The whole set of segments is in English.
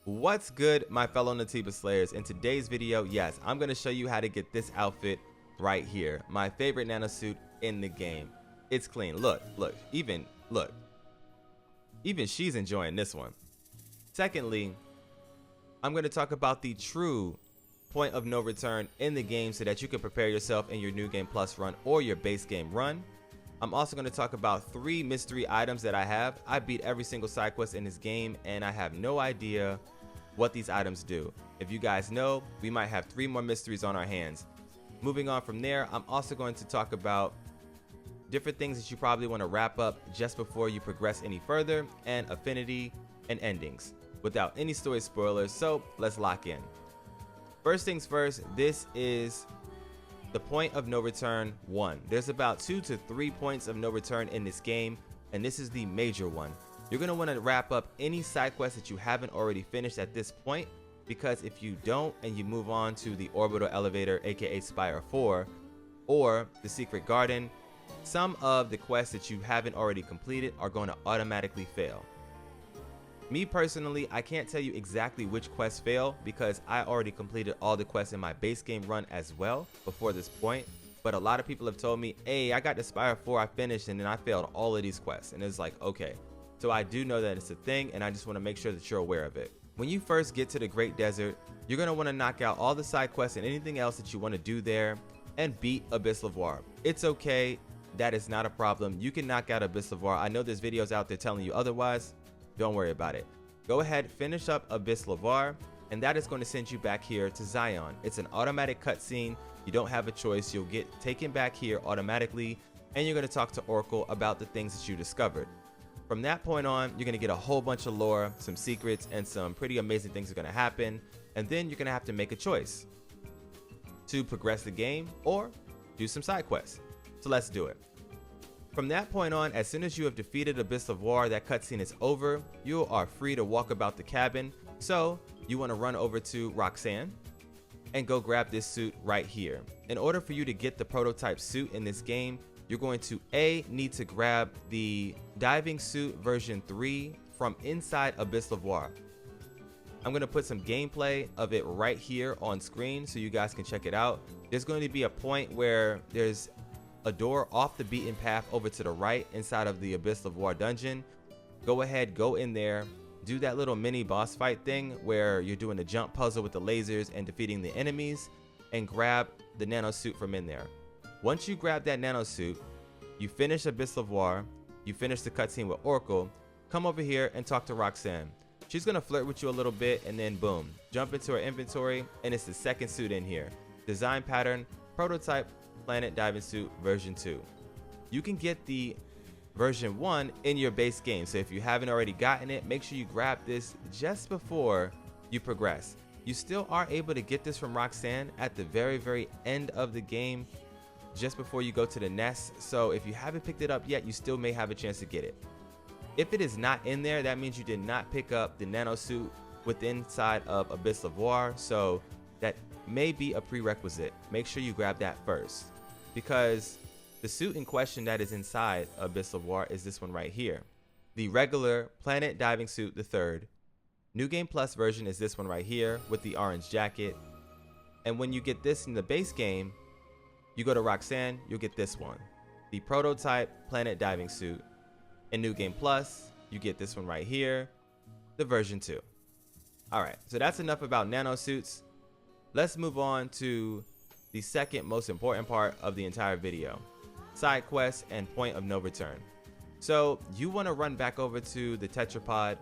What's good, my fellow Natiba Slayers? In today's video, yes, I'm going to show you how to get this outfit right here. My favorite nano suit in the game. It's clean. Look, even she's enjoying this one. Secondly, I'm going to talk about the true point of no return in the game so that you can prepare yourself in your new game plus run or your base game run. I'm also going to talk about 3 mystery items that I have. I beat every single side quest in this game and I have no idea what these items do. If you guys know, we might have 3 more mysteries on our hands. Moving on from there, I'm also going to talk about different things that you probably want to wrap up just before you progress any further, and Affinity and Endings, without any story spoilers, so let's lock in. First things first, this is the point of no return 1. There's about 2 to 3 points of no return in this game, and this is the major one. You're going to want to wrap up any side quest that you haven't already finished at this point, because if you don't and you move on to the orbital elevator, aka Spire 4, or the secret garden, some of the quests that you haven't already completed are going to automatically fail. Me personally, I can't tell you exactly which quests fail because I already completed all the quests in my base game run as well before this point. But a lot of people have told me, hey, I got to Spire 4, I finished, and then I failed all of these quests. And it's like, okay. So I do know that it's a thing, and I just want to make sure that you're aware of it. When you first get to the Great Desert, you're going to want to knock out all the side quests and anything else that you want to do there and beat Abyss Levoire. It's okay. That is not a problem. You can knock out Abyss Levoire. I know there's videos out there telling you otherwise. Don't worry about it. Go ahead, finish up Abyss Levoire, and that is going to send you back here to Zion. It's an automatic cutscene. You don't have a choice. You'll get taken back here automatically, and you're going to talk to Oracle about the things that you discovered. From that point on, you're going to get a whole bunch of lore, some secrets, and some pretty amazing things are going to happen. And then you're going to have to make a choice to progress the game or do some side quests. So let's do it. From that point on, as soon as you have defeated Abyss Levoire, that cutscene is over. You are free to walk about the cabin. So you want to run over to Roxanna and go grab this suit right here. In order for you to get the prototype suit in this game, you're going to need to grab the diving suit version 3 from inside Abyss Levoire. I'm going to put some gameplay of it right here on screen so you guys can check it out. There's going to be a point where there's a door off the beaten path over to the right inside of the Abyss Levoire dungeon. Go ahead, go in there, do that little mini boss fight thing where you're doing the jump puzzle with the lasers and defeating the enemies, and grab the nano suit from in there. Once you grab that nano suit, you finish Abyss Levoire, you finish the cutscene with Oracle, come over here and talk to Roxanna. She's gonna flirt with you a little bit, and then boom, jump into her inventory, and it's the second suit in here. Design pattern, prototype planet diving suit version 2. You can get the version 1 in your base game, so if you haven't already gotten it, make sure you grab this just before you progress. You still are able to get this from Roxanna at the very end of the game, just before you go to the nest. So if you haven't picked it up yet, you still may have a chance to get it. If it is not in there, that means you did not pick up the nano suit within inside of Abyss Levoire, so that may be a prerequisite. Make sure you grab that first, because the suit in question that is inside Abyss Levoire is this one right here. The regular planet diving suit, the 3rd. New Game Plus version is this one right here with the orange jacket. And when you get this in the base game, you go to Roxanna, you'll get this one, the prototype planet diving suit. In New Game Plus, you get this one right here, the version 2. Alright, so that's enough about nano suits. Let's move on to the second most important part of the entire video, side quests and point of no return. So you want to run back over to the tetrapod,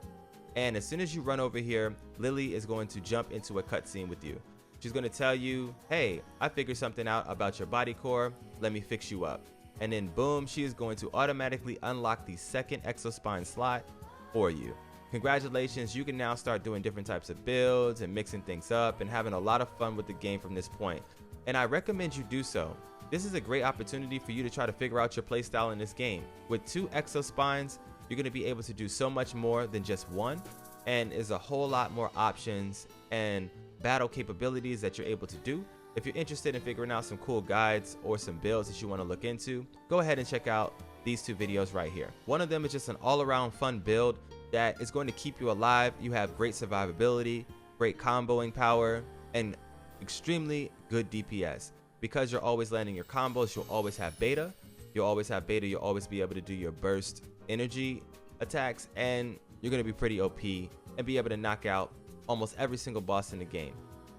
and as soon as you run over here, Lily is going to jump into a cutscene with you. She's going to tell you, hey, I figured something out about your body core, let me fix you up. And then boom, she is going to automatically unlock the second exospine slot for you. Congratulations, you can now start doing different types of builds and mixing things up and having a lot of fun with the game from this point. And I recommend you do so. This is a great opportunity for you to try to figure out your playstyle in this game. With 2 exospines, you're going to be able to do so much more than just one, and is a whole lot more options and battle capabilities that you're able to do. If you're interested in figuring out some cool guides or some builds that you want to look into, go ahead and check out these 2 videos right here. One of them is just an all-around fun build that is going to keep you alive. You have great survivability, great comboing power, and extremely good DPS. Because you're always landing your combos, you'll always have beta. You'll always be able to do your burst energy attacks, and you're going to be pretty OP and be able to knock out almost every single boss in the game.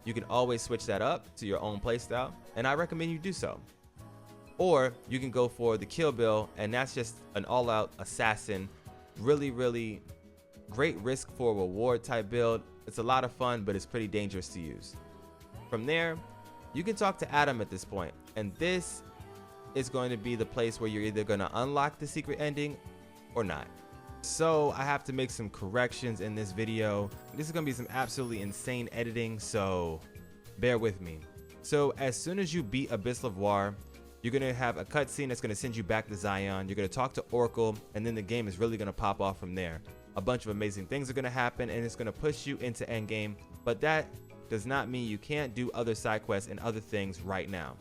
You can always switch that up to your own playstyle, and I recommend you do so. Or you can go for the kill bill, and that's just an all-out assassin. Really, really great risk for reward type build. It's a lot of fun, but it's pretty dangerous to use. From there, you can talk to Adam at this point, and this is going to be the place where you're either going to unlock the secret ending or not. So I have to make some corrections in this video. This is going to be some absolutely insane editing, so bear with me. So as soon as you beat Abyss Levoire, you're going to have a cutscene that's going to send you back to Zion. You're going to talk to Oracle, and then the game is really going to pop off from there. A bunch of amazing things are going to happen, and it's going to push you into endgame, but that does not mean you can't do other side quests and other things right now.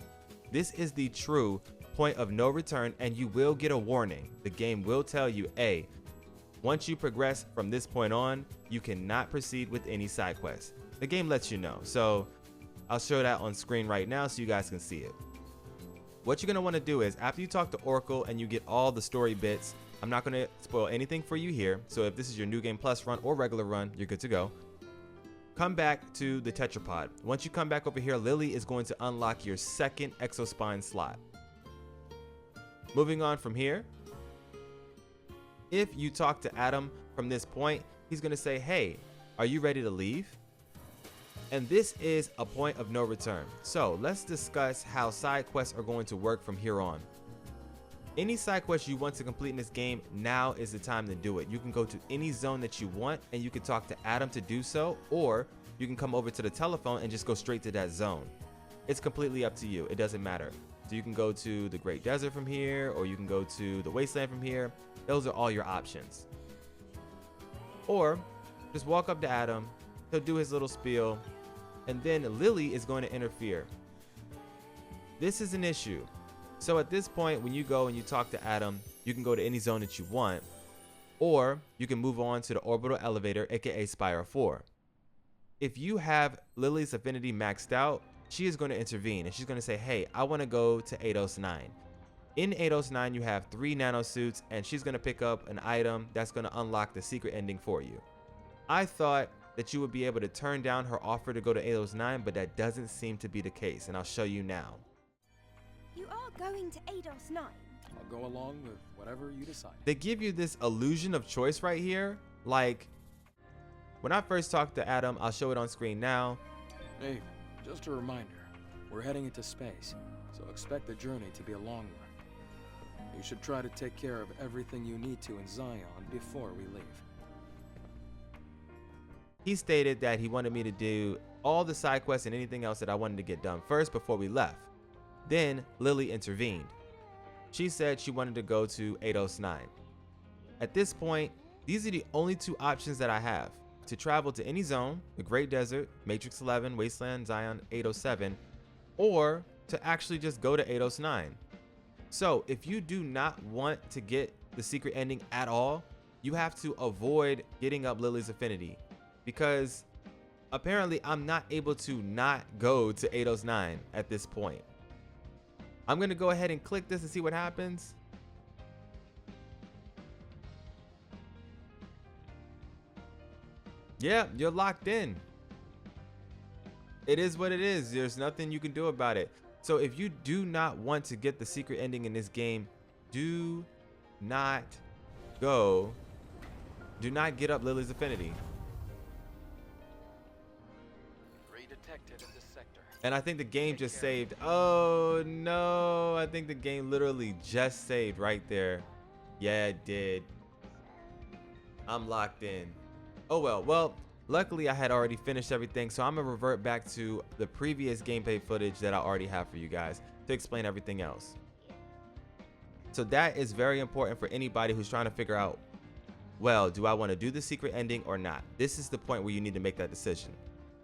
This is the true point of no return, and you will get a warning. The game will tell you, hey, once you progress from this point on, you cannot proceed with any side quests. The game lets you know. So I'll show that on screen right now so you guys can see it. What you're going to want to do is, after you talk to Oracle and you get all the story bits, I'm not going to spoil anything for you here. So if this is your New Game Plus run or regular run, you're good to go. Come back to the tetrapod. Once you come back over here, Lily is going to unlock your second exospine slot. Moving on from here, if you talk to Adam from this point, he's going to say, hey, are you ready to leave? And this is a point of no return. So let's discuss how side quests are going to work from here on. Any side quest you want to complete in this game, now is the time to do it. You can go to any zone that you want, and you can talk to Adam to do so, or you can come over to the telephone and just go straight to that zone. It's completely up to you. It doesn't matter. So you can go to the Great Desert from here, or you can go to the Wasteland from here. Those are all your options. Or just walk up to Adam, he'll do his little spiel, and then Lily is going to interfere. This is an issue. So at this point, when you go and you talk to Adam, you can go to any zone that you want, or you can move on to the orbital elevator, aka Spire 4. If you have Lily's Affinity maxed out, she is going to intervene, and she's going to say, hey, I want to go to Eidos 9. In Eidos 9, you have 3 nano suits, and she's going to pick up an item that's going to unlock the secret ending for you. I thought that you would be able to turn down her offer to go to Eidos 9, but that doesn't seem to be the case, and I'll show you now. You are going to Eidos 9. I'll go along with whatever you decide. They give you this illusion of choice right here. Like, when I first talked to Adam, I'll show it on screen now. Hey, just a reminder, we're heading into space, so expect the journey to be a long one. You should try to take care of everything you need to in Zion before we leave. He stated that he wanted me to do all the side quests and anything else that I wanted to get done first before we left. Then Lily intervened. She said she wanted to go to Eidos 9. At this point, these are the only 2 options that I have: to travel to any zone, the Great Desert, Matrix 11, Wasteland, Zion, 807, or to actually just go to Eidos 9. So if you do not want to get the secret ending at all, you have to avoid getting up Lily's Affinity, because apparently I'm not able to not go to Eidos 9 at this point. I'm going to go ahead and click this and see what happens. Yeah, you're locked in. It is what it is. There's nothing you can do about it. So if you do not want to get the secret ending in this game, do not go. Do not get up Lily's Affinity. Redetected in this sector. And I think the game just saved. Oh no, I think the game literally just saved right there. Yeah, it did. I'm locked in. Oh well, luckily I had already finished everything, so I'm gonna revert back to the previous gameplay footage that I already have for you guys to explain everything else. So that is very important for anybody who's trying to figure out, well, do I want to do the secret ending or not? This is the point where you need to make that decision.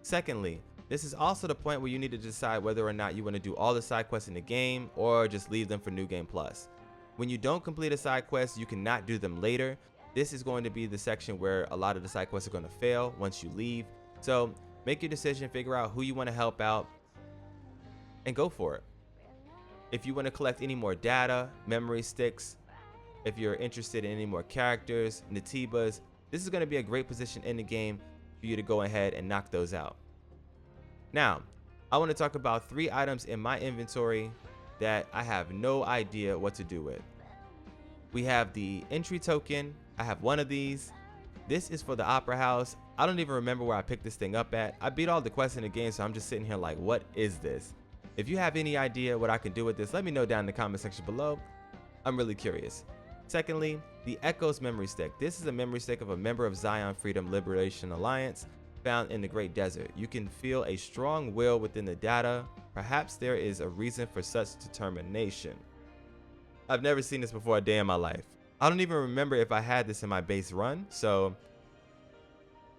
Secondly, this is also the point where you need to decide whether or not you want to do all the side quests in the game or just leave them for New Game Plus. When you don't complete a side quest, you cannot do them later. this is going to be the section where a lot of the side quests are going to fail once you leave. So make your decision, figure out who you want to help out, and go for it. If you want to collect any more data, memory sticks, if you're interested in any more characters, Natibas, this is going to be a great position in the game for you to go ahead and knock those out. Now, I want to talk about 3 items in my inventory that I have no idea what to do with. We have the entry token. I have one of these. This is for the Opera House. I don't even remember where I picked this thing up at. I beat all the quests in the game, so I'm just sitting here like, what is this? If you have any idea what I can do with this, let me know down in the comment section below. I'm really curious. Secondly, the Echoes memory stick. This is a memory stick of a member of Zion Freedom Liberation Alliance found in the Great Desert. You can feel a strong will within the data. Perhaps there is a reason for such determination. I've never seen this before a day in my life. I don't even remember if I had this in my base run, so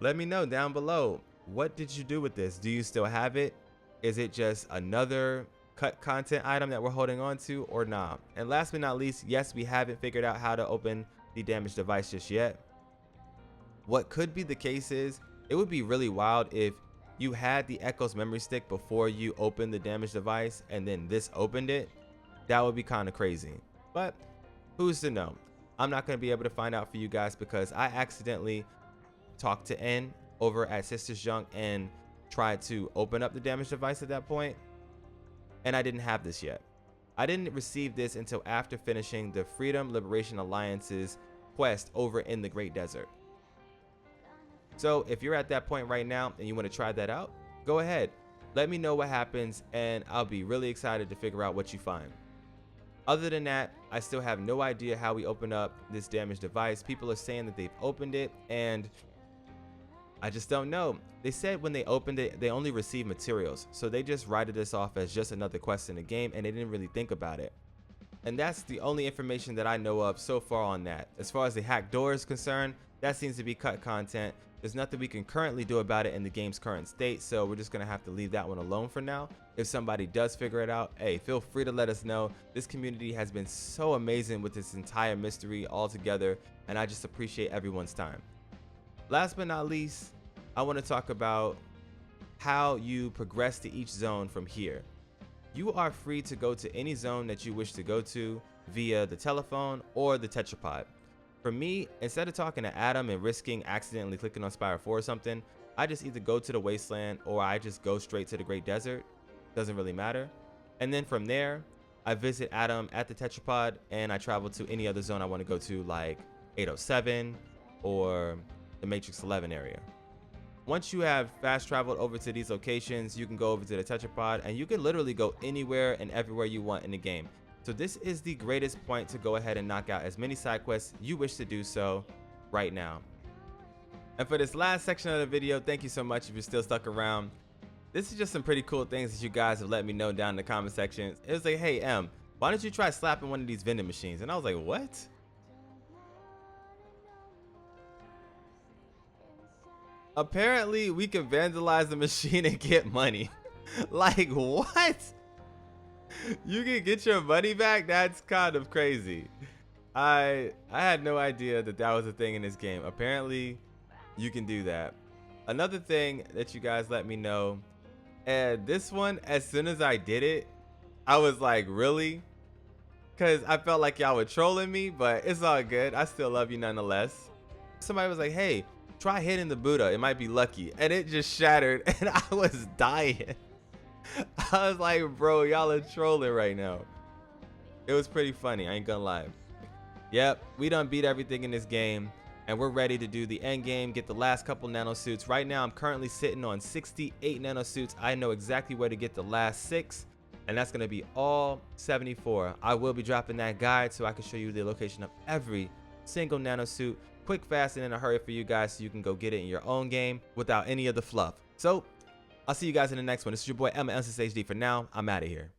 let me know down below. What did you do with this? Do you still have it? Is it just another cut content item that we're holding on to, or not? And last but not least, yes, we haven't figured out how to open the damaged device just yet. What could be the case is, it would be really wild if you had the Echoes memory stick before you opened the damaged device and then this opened it. That would be kind of crazy, but who's to know? I'm not going to be able to find out for you guys because I accidentally talked to N over at Sister's Junk and tried to open up the damaged device at that point, and I didn't have this yet. I didn't receive this until after finishing the Freedom Liberation Alliance's quest over in the Great Desert. So if you're at that point right now and you want to try that out, go ahead. Let me know what happens and I'll be really excited to figure out what you find. Other than that, I still have no idea how we open up this damaged device. People are saying that they've opened it and I just don't know. They said when they opened it, they only received materials. So they just write this off as just another quest in the game and they didn't really think about it. And that's the only information that I know of so far on that. As far as the hacked door is concerned, that seems to be cut content. There's nothing we can currently do about it in the game's current state, so we're just gonna have to leave that one alone for now. If somebody does figure it out, hey, feel free to let us know. This community has been so amazing with this entire mystery all together, and I just appreciate everyone's time. Last but not least, I want to talk about how you progress to each zone from here. You are free to go to any zone that you wish to go to via the telephone or the tetrapod. For me, instead of talking to Adam and risking accidentally clicking on Spire 4 or something, I just either go to the wasteland or I just go straight to the Great Desert. Doesn't really matter. And then from there, I visit Adam at the tetrapod and I travel to any other zone I want to go to, like 807 or the Matrix 11 area. Once you have fast traveled over to these locations, you can go over to the tetrapod and you can literally go anywhere and everywhere you want in the game. So this is the greatest point to go ahead and knock out as many side quests you wish to do so right now. And for this last section of the video, thank you so much if you're still stuck around. This is just some pretty cool things that you guys have let me know down in the comment section. It was like, hey M, why don't you try slapping one of these vending machines? And I was like, what? Apparently we can vandalize the machine and get money. Like what? You can get your money back? That's kind of crazy. I had no idea that that was a thing in this game. Apparently you can do that. Another thing that you guys let me know, and this one, as soon as I did it, I was like, really? Because I felt like y'all were trolling me, but it's all good. I still love you nonetheless. Somebody was like, hey, try hitting the Buddha, it might be lucky. And it just shattered and I was dying. I was like, bro, y'all are trolling right now. It was pretty funny, I ain't gonna lie. Yep, we done beat everything in this game and we're ready to do the end game, get the last couple nano suits. Right now I'm currently sitting on 68 nano suits. I know exactly where to get the last 6, and that's gonna be all 74. I will be dropping that guide so I can show you the location of every single nano suit, quick, fast, and in a hurry for you guys so you can go get it in your own game without any of the fluff. So I'll see you guys in the next one. This is your boy Emma LCSHD. For now, I'm out of here.